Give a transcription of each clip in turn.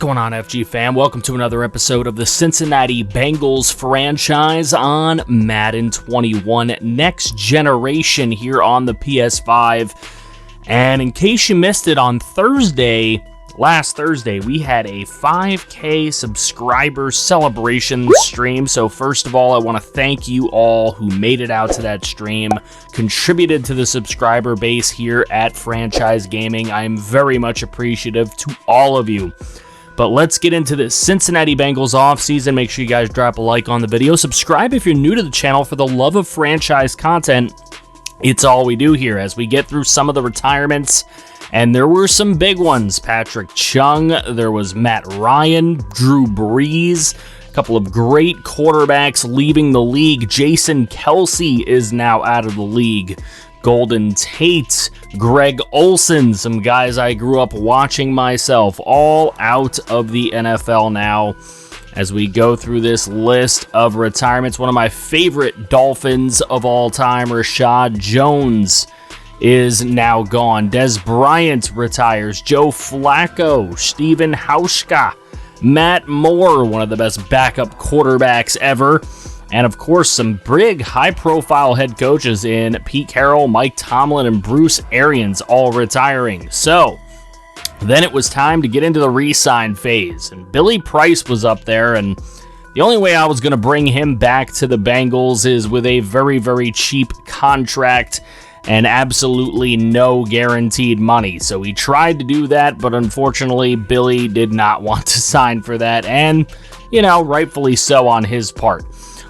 What's going on, FG fam? Welcome to another episode of the Cincinnati Bengals franchise on Madden 21 Next Generation here on the PS5. And in case you missed it, on last Thursday, we had a 5K subscriber celebration stream. So first of all, I want to thank you all who made it out to that stream, contributed to the subscriber base here at Franchise Gaming. I am very much appreciative to all of you. But let's get into this Cincinnati Bengals offseason. Make sure you guys drop a like on the video. Subscribe if you're new to the channel for the love of franchise content. It's all we do here as we get through some of the retirements. And there were some big ones. Patrick Chung, there was Matt Ryan, Drew Brees, a couple of great quarterbacks leaving the league. Jason Kelsey is now out of the league. Golden Tate, Greg Olsen, some guys I grew up watching myself, all out of the NFL now. As we go through this list of retirements, one of my favorite Dolphins of all time, Rashad Jones, is now gone. Des Bryant retires. Joe Flacco, Steven Hauschka, Matt Moore, one of the best backup quarterbacks ever. And of course, some big high-profile head coaches in Pete Carroll, Mike Tomlin, and Bruce Arians all retiring. So then it was time to get into the re-sign phase. And Billy Price was up there, and the only way I was going to bring him back to the Bengals is with a very, very cheap contract and absolutely no guaranteed money. So he tried to do that, but unfortunately, Billy did not want to sign for that. And, you know, rightfully so on his part.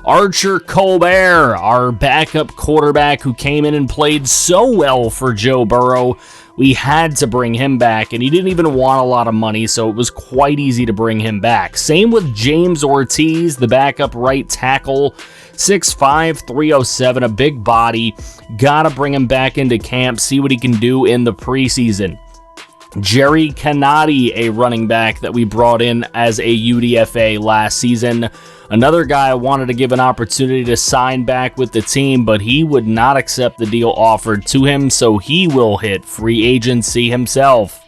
Archer Colbert, our backup quarterback who came in and played so well for Joe Burrow, we had to bring him back, and he didn't even want a lot of money, so it was quite easy to bring him back. Same with James Ortiz, the backup right tackle, 6'5", 307, a big body. Gotta bring him back into camp, see what he can do in the preseason. Jerry Canati, a running back that we brought in as a UDFA last season. Another guy I wanted to give an opportunity to sign back with the team, but he would not accept the deal offered to him, so he will hit free agency himself.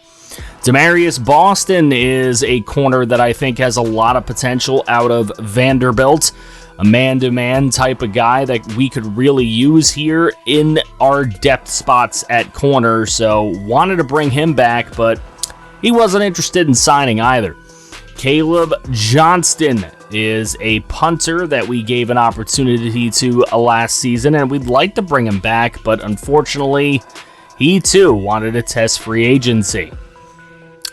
Demarius Boston is a corner that I think has a lot of potential out of Vanderbilt. A man-to-man type of guy that we could really use here in our depth spots at corner, so wanted to bring him back, but he wasn't interested in signing either. Caleb Johnston is a punter that we gave an opportunity to last season, and we'd like to bring him back, but unfortunately, he too wanted to test free agency.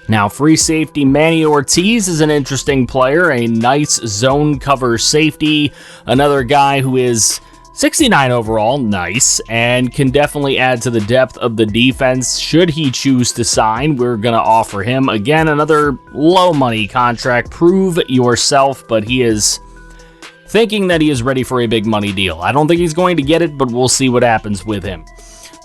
Now, free safety Manny Ortiz is an interesting player, a nice zone cover safety, another guy who is 69 overall, nice, and can definitely add to the depth of the defense. Should he choose to sign, we're going to offer him, again, another low-money contract. Prove yourself, but he is thinking that he is ready for a big money deal. I don't think he's going to get it, but we'll see what happens with him.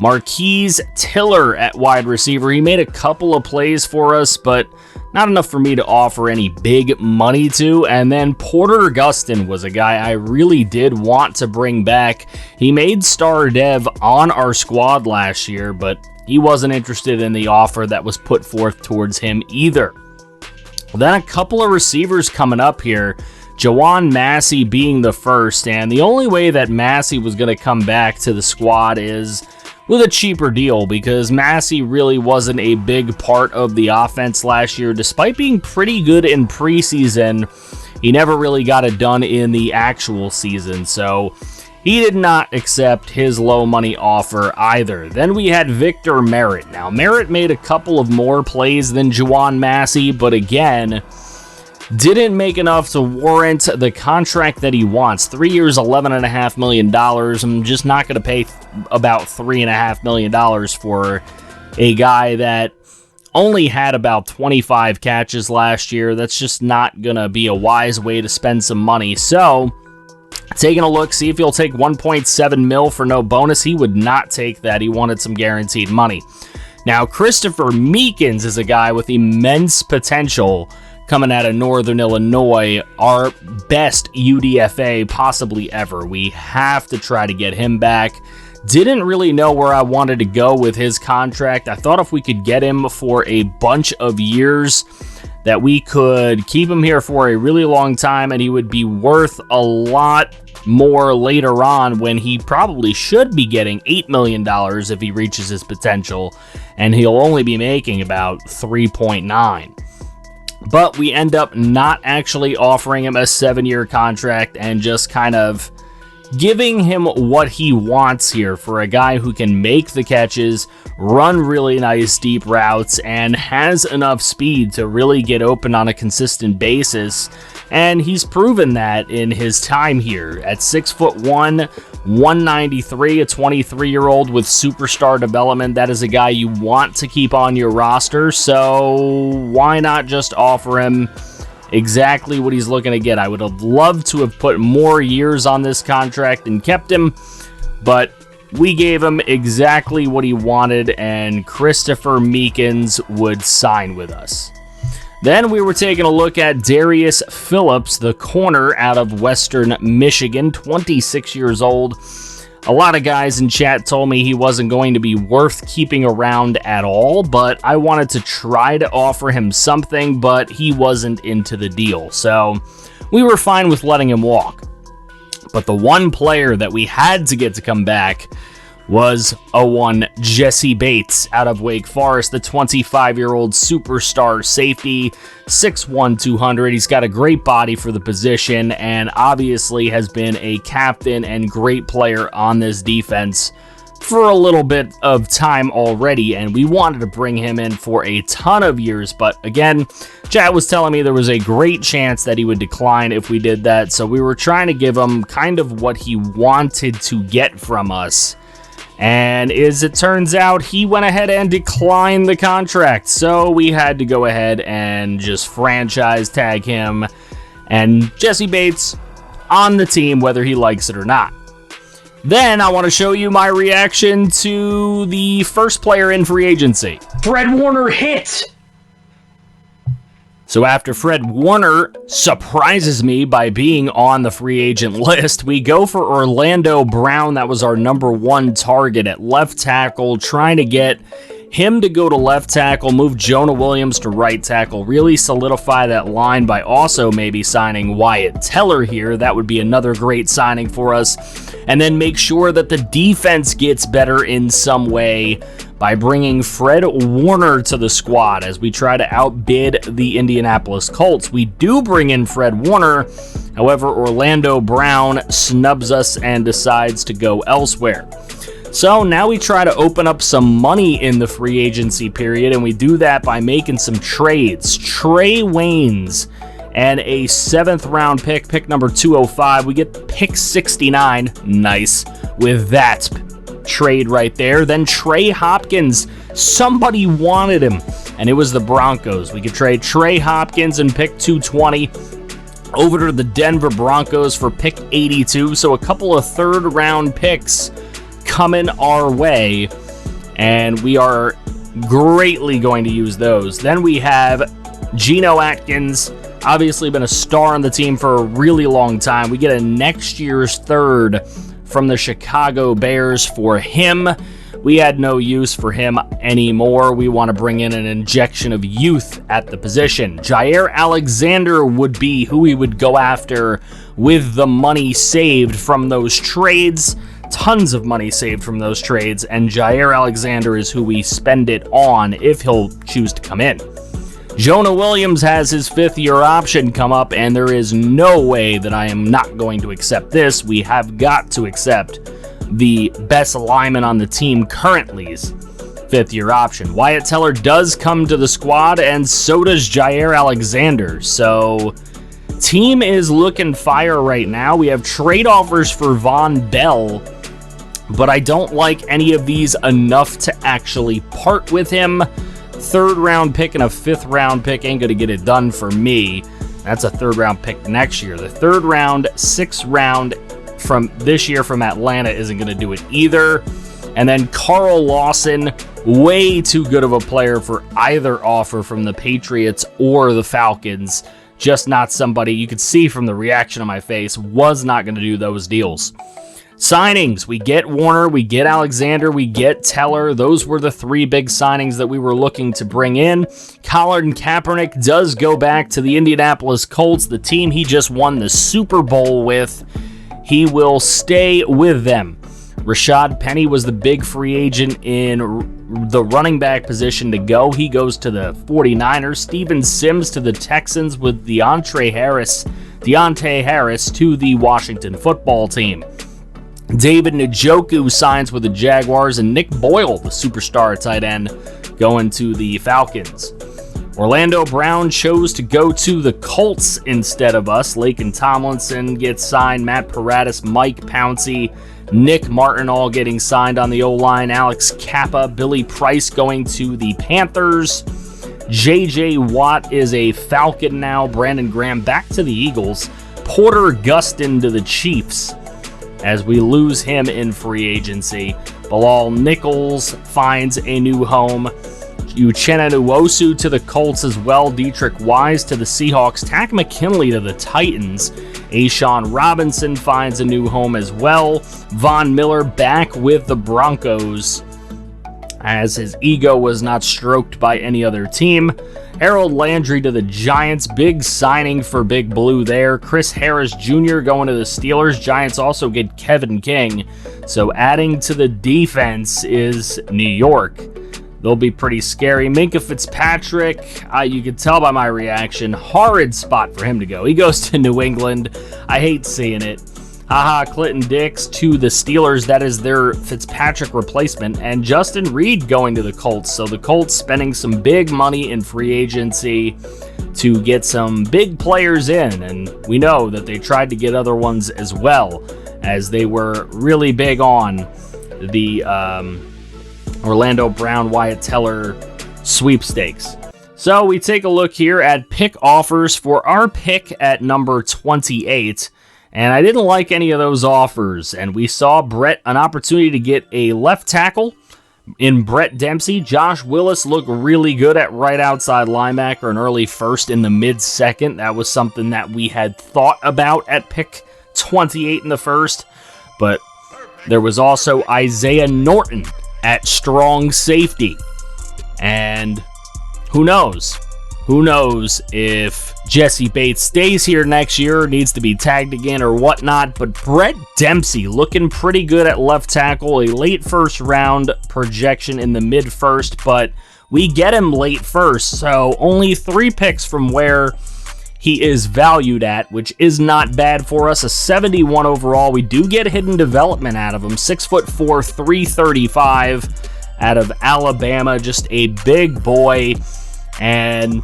Marquise Tiller at wide receiver. He made a couple of plays for us, but not enough for me to offer any big money to. And then Porter Gustin was a guy I really did want to bring back. He made star dev on our squad last year, but he wasn't interested in the offer that was put forth towards him either. Then a couple of receivers coming up here. Jawan Massey being the first, and the only way that Massey was going to come back to the squad is with a cheaper deal, because Massey really wasn't a big part of the offense last year. Despite being pretty good in preseason, he never really got it done in the actual season, so he did not accept his low money offer either. Then we had Victor Merritt. Now, Merritt made a couple of more plays than Jawan Massey, but again, didn't make enough to warrant the contract that he wants. 3 years, $11.5 million. I'm just not going to pay about $3.5 million for a guy that only had about 25 catches last year. That's just not going to be a wise way to spend some money. So, taking a look, see if he'll take 1.7 mil for no bonus. He would not take that. He wanted some guaranteed money. Now, Christopher Meekins is a guy with immense potential coming out of Northern Illinois, our best UDFA possibly ever. We have to try to get him back. Didn't really know where I wanted to go with his contract. I thought if we could get him for a bunch of years, that we could keep him here for a really long time, and he would be worth a lot more later on when he probably should be getting $8 million if he reaches his potential, and he'll only be making about 3.9. But we end up not actually offering him a 7-year contract and just kind of giving him what he wants here for a guy who can make the catches, run really nice deep routes, and has enough speed to really get open on a consistent basis. And he's proven that in his time here. At 6'1", 193, a 23-year-old with superstar development, that is a guy you want to keep on your roster, so why not just offer him exactly what he's looking to get? I would have loved to have put more years on this contract and kept him, but we gave him exactly what he wanted, and Christopher Meekins would sign with us. Then we were taking a look at Darius Phillips, the corner out of Western Michigan, 26 years old. A lot of guys in chat told me he wasn't going to be worth keeping around at all, but I wanted to try to offer him something, but he wasn't into the deal, so we were fine with letting him walk. But the one player that we had to get to come back was one Jesse Bates out of Wake Forest, the 25-year-old superstar safety, 6'1", 200. He's got a great body for the position and obviously has been a captain and great player on this defense for a little bit of time already, and we wanted to bring him in for a ton of years, but again, chat was telling me there was a great chance that he would decline if we did that, so we were trying to give him kind of what he wanted to get from us. And as it turns out, he went ahead and declined the contract. So we had to go ahead and just franchise tag him. And Jesse Bates on the team, whether he likes it or not. Then I want to show you my reaction to the first player in free agency. Fred Warner hit! So after Fred Warner surprises me by being on the free agent list, we go for Orlando Brown. That was our number one target at left tackle, trying to get him to go to left tackle, move Jonah Williams to right tackle, really solidify that line by also maybe signing Wyatt Teller here. That would be another great signing for us. And then make sure that the defense gets better in some way by bringing Fred Warner to the squad as we try to outbid the Indianapolis Colts. We do bring in Fred Warner, however, Orlando Brown snubs us and decides to go elsewhere. So now we try to open up some money in the free agency period, and we do that by making some trades. Trey Waynes and a 7th round pick, pick number 205. We get pick 69, nice, with that trade right there. Then Trey Hopkins, somebody wanted him, and it was the Broncos. We could trade Trey Hopkins and pick 220 over to the Denver Broncos for pick 82, so a couple of 3rd round picks coming our way, and we are greatly going to use those. Then we have Geno Atkins, obviously been a star on the team for a really long time. We get a next year's 3rd from the Chicago Bears for him. We had no use for him anymore. We want to bring in an injection of youth at the position. Jair Alexander would be who we would go after with the money saved from those trades. Tons of money saved from those trades, and Jair Alexander is who we spend it on if he'll choose to come in. Jonah Williams has his 5th-year option come up, and there is no way that I am not going to accept this. We have got to accept the best lineman on the team currently's 5th-year option. Wyatt Teller does come to the squad, and so does Jair Alexander. So team is looking fire right now. We have trade offers for Von Bell, but I don't like any of these enough to actually part with him. 3rd round pick and a 5th round pick ain't gonna get it done for me. That's a 3rd round pick next year. The 3rd round, 6th round from this year from Atlanta isn't gonna do it either. And then Carl Lawson, way too good of a player for either offer from the Patriots or the Falcons. Just not somebody you could see from the reaction on my face was not gonna do those deals. Signings. We get Warner, we get Alexander, we get Teller. Those were the three big signings that we were looking to bring in. Colin Kaepernick does go back to the Indianapolis Colts, the team he just won the Super Bowl with. He will stay with them. Rashad Penny was the big free agent in the running back position to go. He goes to the 49ers. Steven Sims to the Texans with Deontay Harris to the Washington football team. David Njoku signs with the Jaguars, and Nick Boyle, the superstar tight end, going to the Falcons. Orlando Brown chose to go to the Colts instead of us. Laken Tomlinson gets signed. Matt Paradis, Mike Pouncey, Nick Martin all getting signed on the O-line. Alex Kappa, Billy Price going to the Panthers. J.J. Watt is a Falcon now. Brandon Graham back to the Eagles. Porter Gustin to the Chiefs as we lose him in free agency. Bilal Nichols finds a new home. Uchenna Nwosu to the Colts as well. Dietrich Wise to the Seahawks. Tack McKinley to the Titans. Ashawn Robinson finds a new home as well. Von Miller back with the Broncos as his ego was not stroked by any other team. Harold Landry to the Giants. Big signing for Big Blue there. Chris Harris Jr. going to the Steelers. Giants also get Kevin King. So adding to the defense is New York. They'll be pretty scary. Minkah Fitzpatrick, you can tell by my reaction, horrid spot for him to go. He goes to New England. I hate seeing it. Clinton Dix to the Steelers. That is their Fitzpatrick replacement. And Justin Reed going to the Colts. So the Colts spending some big money in free agency to get some big players in. And we know that they tried to get other ones as well, as they were really big on the Orlando Brown, Wyatt Teller sweepstakes. So we take a look here at pick offers for our pick at number 28. And I didn't like any of those offers. And we saw an opportunity to get a left tackle in Brett Dempsey. Josh Willis looked really good at right outside linebacker, an early first in the mid-second. That was something that we had thought about at pick 28 in the first. But there was also Isaiah Norton at strong safety. And who knows? Who knows if Jesse Bates stays here next year or needs to be tagged again or whatnot. But Brett Dempsey looking pretty good at left tackle. A late first round projection in the mid first, but we get him late first. So only 3 picks from where he is valued at, which is not bad for us. A 71 overall. We do get hidden development out of him. 6'4", 335 out of Alabama. Just a big boy. And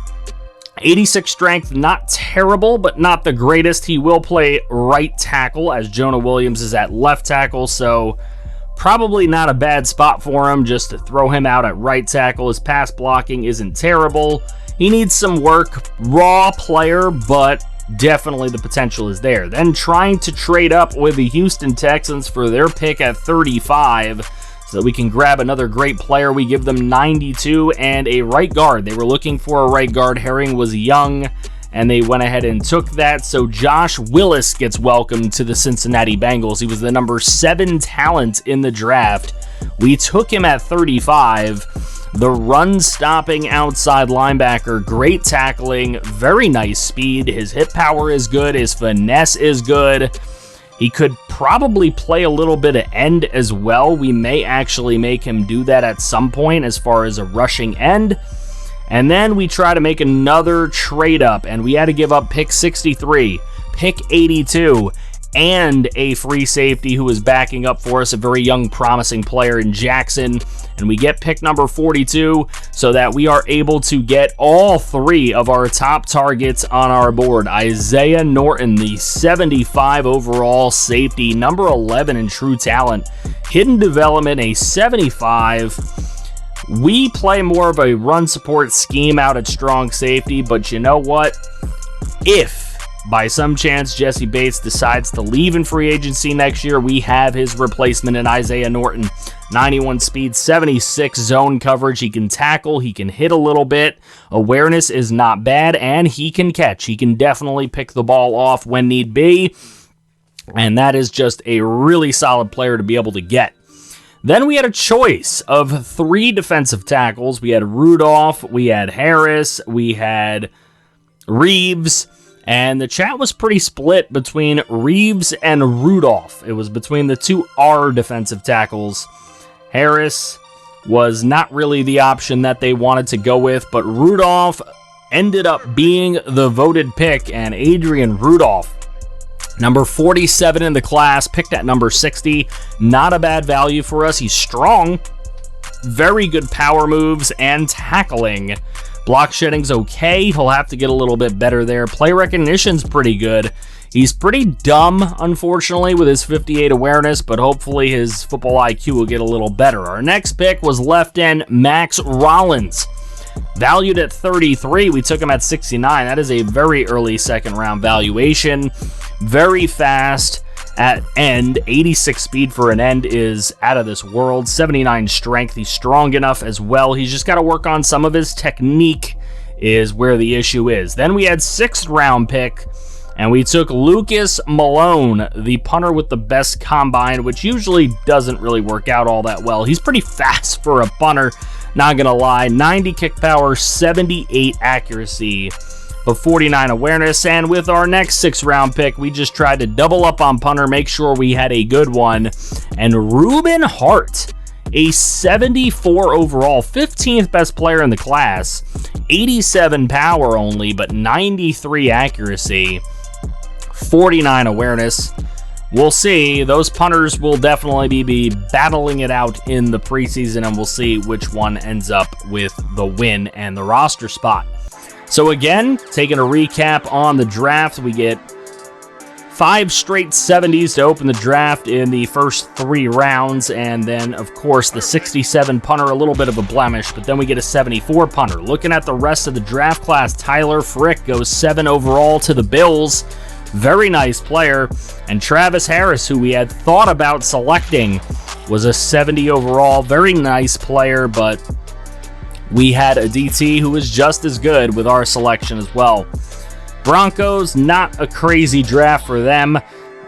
86 strength, not terrible, but not the greatest. He will play right tackle as Jonah Williams is at left tackle, so probably not a bad spot for him just to throw him out at right tackle. His pass blocking isn't terrible. He needs some work. Raw player, but definitely the potential is there. Then trying to trade up with the Houston Texans for their pick at 35 so that we can grab another great player. We give them 92 and a right guard. They were looking for a right guard. Herring was young, and they went ahead and took that. So Josh Willis gets welcomed to the Cincinnati Bengals. He was the number 7 talent in the draft. We took him at 35. The run-stopping outside linebacker, great tackling, very nice speed. His hip power is good. His finesse is good. He could probably play a little bit of end as well. We may actually make him do that at some point as far as a rushing end. And then we try to make another trade up, and we had to give up pick 63, pick 82, and a free safety who is backing up for us, a very young, promising player in Jackson. And we get pick number 42 so that we are able to get all 3 of our top targets on our board. Isaiah Norton, the 75 overall safety, number 11 in true talent. Hidden development, a 75. We play more of a run support scheme out at strong safety, but you know what? If by some chance Jesse Bates decides to leave in free agency next year, we have his replacement in Isaiah Norton. 91 speed, 76 zone coverage. He can tackle, he can hit a little bit. Awareness is not bad, and he can catch. He can definitely pick the ball off when need be. And that is just a really solid player to be able to get. Then we had a choice of 3 defensive tackles. We had Rudolph, we had Harris, we had Reeves, and the chat was pretty split between Reeves and Rudolph. It was between the 2 R defensive tackles. Harris was not really the option that they wanted to go with, but Rudolph ended up being the voted pick, and Adrian Rudolph, number 47 in the class, picked at number 60. Not a bad value for us. He's strong, very good power moves and tackling. Block shedding's okay. He'll have to get a little bit better there. Play recognition's pretty good. He's pretty dumb, unfortunately, with his 58 awareness, but hopefully his football IQ will get a little better. Our next pick was left end Max Rollins. Valued at 33, we took him at 69. That is a very early second round valuation. Very fast at end. 86 speed for an end is out of this world. 79 strength. He's strong enough as well. He's just got to work on some of his technique is where the issue is. Then we had 6th round pick, and we took Lucas Malone, the punter with the best combine, which usually doesn't really work out all that well. He's pretty fast for a punter, not gonna lie. 90 kick power, 78 accuracy, but 49 awareness. And with our next 6th round pick, we just tried to double up on punter, make sure we had a good one. And Ruben Hart, a 74 overall, 15th best player in the class, 87 power only, but 93 accuracy, 49 awareness. We'll see. Those punters will definitely be battling it out in the preseason, and we'll see which one ends up with the win and the roster spot. So again, taking a recap on the draft, we get 5 straight 70s to open the draft in the first 3 rounds, and then, of course, the 67 punter, a little bit of a blemish, but then we get a 74 punter. Looking at the rest of the draft class, Tyler Frick goes 7 overall to the Bills. Very nice player. And Travis Harris, who we had thought about selecting, was a 70 overall. Very nice player, but we had a DT who was just as good with our selection as well. Broncos, not a crazy draft for them.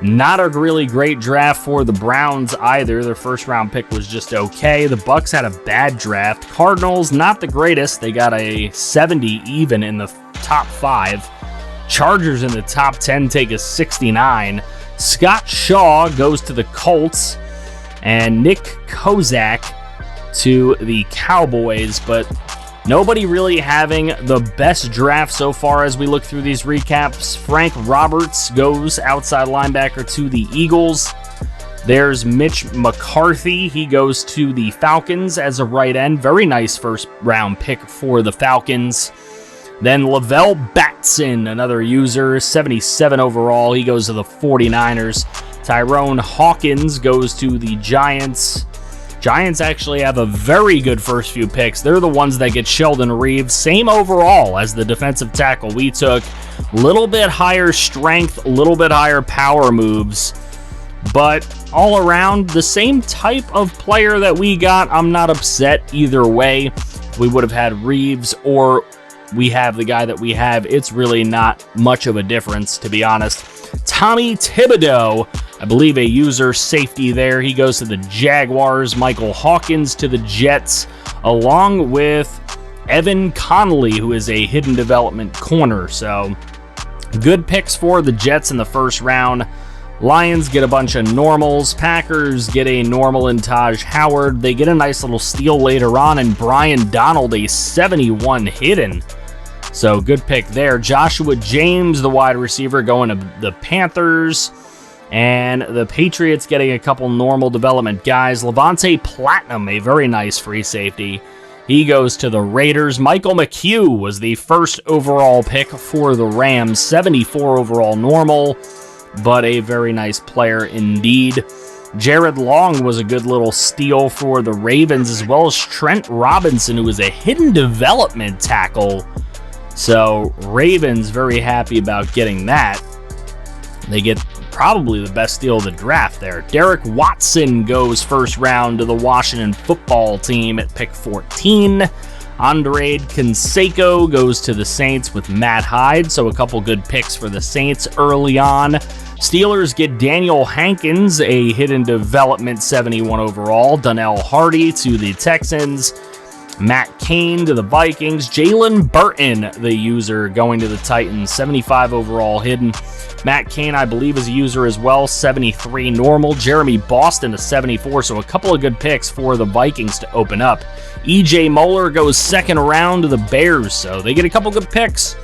Not a really great draft for the Browns either. Their 1st round pick was just okay. The Bucks had a bad draft. Cardinals, not the greatest. They got a 70 even in the top 5. Chargers in the top 10 take a 69. Scott Shaw goes to the Colts, and Nick Kozak to the Cowboys, but nobody really having the best draft so far as we look through these recaps. Frank Roberts goes outside linebacker to the Eagles. There's Mitch McCarthy. He goes to the Falcons as a right end. Very nice 1st round pick for the Falcons. Then Lavelle Batson, another user, 77 overall. He goes to the 49ers. Tyrone Hawkins goes to the Giants. Giants actually have a very good first few picks. They're the ones that get Sheldon Reeves. Same overall as the defensive tackle we took. Little bit higher strength, a little bit higher power moves. But all around, the same type of player that we got. I'm not upset either way. We would have had Reeves or we have the guy that we have. It's really not much of a difference, to be honest. Tommy Thibodeau, I believe a user safety there. He goes to the Jaguars. Michael Hawkins to the Jets, along with Evan Connolly, who is a hidden development corner. So good picks for the Jets in the 1st round. Lions get a bunch of normals. Packers get a normal in Taj Howard. They get a nice little steal later on, and Brian Donald, a 71 hidden. So good pick there. Joshua James, the wide receiver, going to the Panthers. And the Patriots getting a couple normal development guys. Levante Platinum, a very nice free safety. He goes to the Raiders. Michael McHugh was the 1st overall pick for the Rams. 74 overall normal, but a very nice player indeed. Jared Long was a good little steal for the Ravens, as well as Trent Robinson, who was a hidden development tackle. So Ravens very happy about getting that. They get probably the best steal of the draft there. Derek Watson goes 1st round to the Washington football team at pick 14. Andre Canseco goes to the Saints with Matt Hyde, so a couple good picks for the Saints early on. Steelers get Daniel Hankins, a hidden development 71 overall. Donnell Hardy to the Texans. Matt Cain to the Vikings. Jalen Burton, the user, going to the Titans. 75 overall hidden. Matt Cain, I believe, is a user as well. 73 normal. Jeremy Boston to 74, so a couple of good picks for the Vikings to open up. E.J. Moeller goes second round to the Bears, so they get a couple good picks.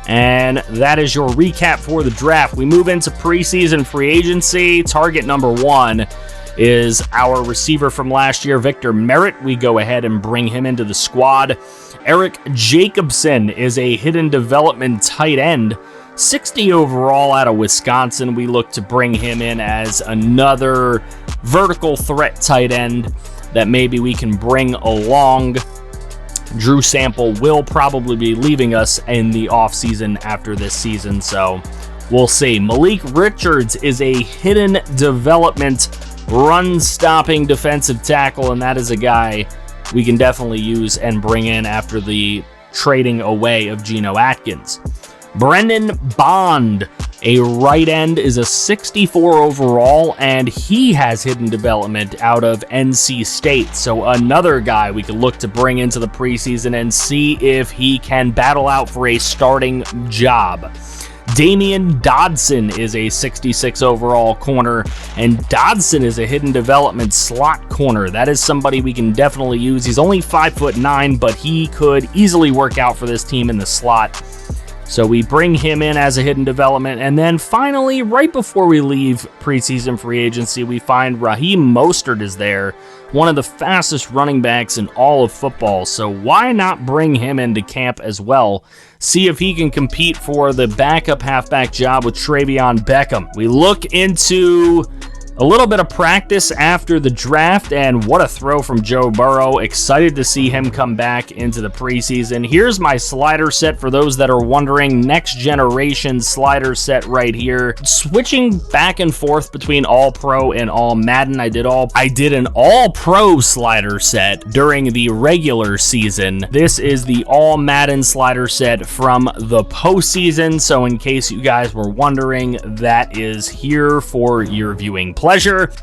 And that is your recap for the draft. We move into preseason free agency. Target number 1 is our receiver from last year, Victor Merritt. We go ahead and bring him into the squad. Eric Jacobson is a hidden development tight end. 60 overall out of Wisconsin. We look to bring him in as another vertical threat tight end that maybe we can bring along. Drew Sample will probably be leaving us in the offseason after this season, so we'll see. Malik Richards is a hidden development run-stopping defensive tackle, and that is a guy we can definitely use and bring in after the trading away of Geno Atkins. Brendan Bond, a right end, is a 64 overall, and he has hidden development out of NC State. So another guy we could look to bring into the preseason and see if he can battle out for a starting job. Damian Dodson is a 66 overall corner, and Dodson is a hidden development slot corner. That is somebody we can definitely use. He's only 5'9", but he could easily work out for this team in the slot. So we bring him in as a hidden development. And then finally, right before we leave preseason free agency, we find Raheem Mostert is there, one of the fastest running backs in all of football. So why not bring him into camp as well? See if he can compete for the backup halfback job with Travion Beckham. We look into a little bit of practice after the draft, and what a throw from Joe Burrow. Excited to see him come back into the preseason. Here's my slider set for those that are wondering. Next generation slider set right here. Switching back and forth between All Pro and All Madden. I did an All Pro slider set during the regular season. This is the All Madden slider set from the postseason. So in case you guys were wondering, that is here for your viewing pleasure.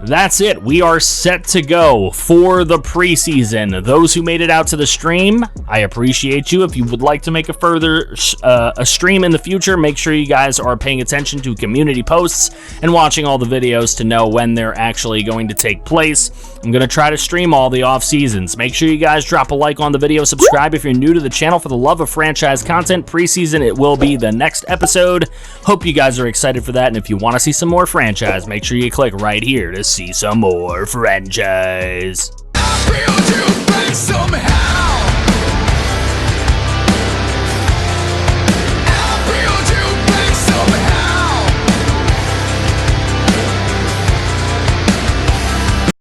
That's it. We are set to go for the preseason. Those who made it out to the stream, I appreciate you. If you would like to make a further a stream in the future, make sure you guys are paying attention to community posts and watching all the videos to know when they're actually going to take place. I'm going to try to stream all the off seasons. Make sure you guys drop a like on the video, subscribe if you're new to the channel for the love of franchise content. Preseason, it will be the next episode. Hope you guys are excited for that, and if you want to see some more franchise, make sure you click right here to see some more franchise. I feel you somehow.